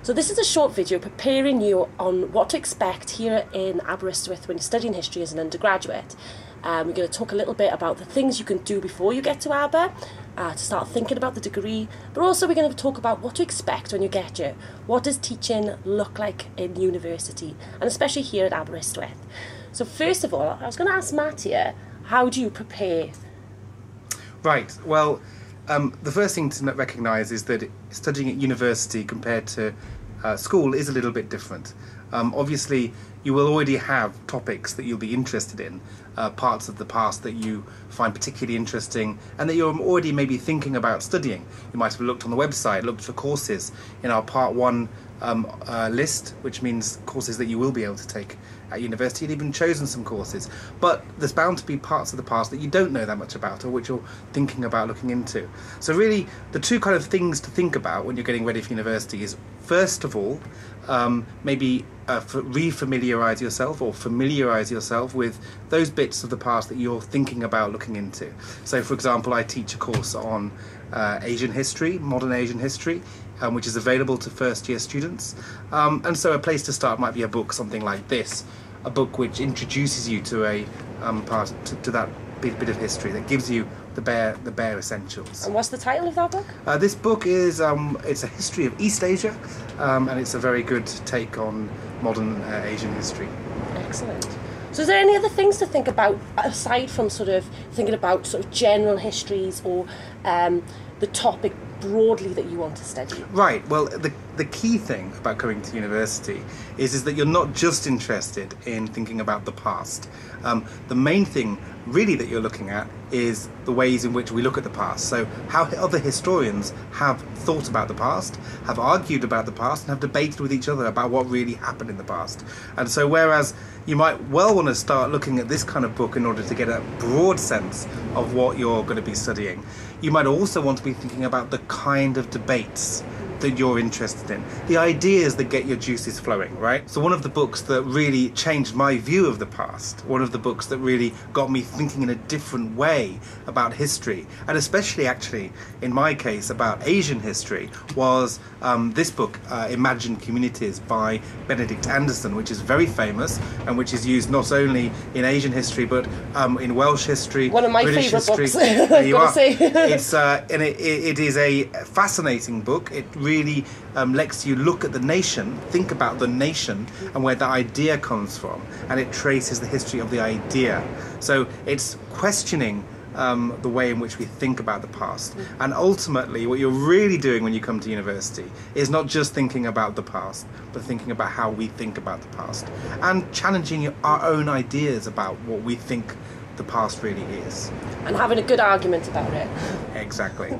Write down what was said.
So this is a short video preparing you on what to expect here in Aberystwyth when you're studying history as an undergraduate. We're going to talk a little bit about the things you can do before you get to Aber, to start thinking about the degree, but also we're going to talk about what to expect when you get here. What does teaching look like in university, and especially here at Aberystwyth? So first of all, I was going to ask Matt here, how do you prepare? Right, well, the first thing to recognise is that studying at university compared to school is a little bit different. Obviously, you will already have topics that you'll be interested in, parts of the past that you find particularly interesting and that you're already maybe thinking about studying. You might have looked on the website, looked for courses in our Part 1 list, which means courses that you will be able to take at university, and even chosen some courses. But there's bound to be parts of the past that you don't know that much about, or which you're thinking about looking into. So really, the two kind of things to think about when you're getting ready for university is, first of all, maybe re-familiarise yourself or familiarise yourself with those bits of the past that you're thinking about looking into. So, for example, I teach a course on Asian history, modern Asian history, which is available to first-year students. And so a place to start might be a book, something like this, a book which introduces you to a to that bit of history, that gives you the bare essentials. And what's the title of that book? This book is it's a history of East Asia, and it's a very good take on modern Asian history. Excellent. So is there any other things to think about aside from sort of thinking about sort of general histories or the topic broadly that you want to study? Right, well, the key thing about coming to university is that you're not just interested in thinking about the past. The main thing really that you're looking at is the ways in which we look at the past. So how other historians have thought about the past, have argued about the past, and have debated with each other about what really happened in the past. And so whereas you might well want to start looking at this kind of book in order to get a broad sense of what you're going to be studying, you might also want to be thinking about the kind of debates that you're interested in, the ideas that get your juices flowing, right? So one of the books that really changed my view of the past, one of the books that really got me thinking in a different way about history, and especially actually in my case about Asian history, was this book, Imagined Communities by Benedict Anderson, which is very famous and which is used not only in Asian history but in Welsh history, one of my British favourite history. books. There you are. Say. It's and it is a fascinating book. It really lets you look at the nation, think about the nation and where the idea comes from, and it traces the history of the idea. So it's questioning the way in which we think about the past. And ultimately what you're really doing when you come to university is not just thinking about the past, but thinking about how we think about the past and challenging our own ideas about what we think the past really is. And having a good argument about it. Exactly.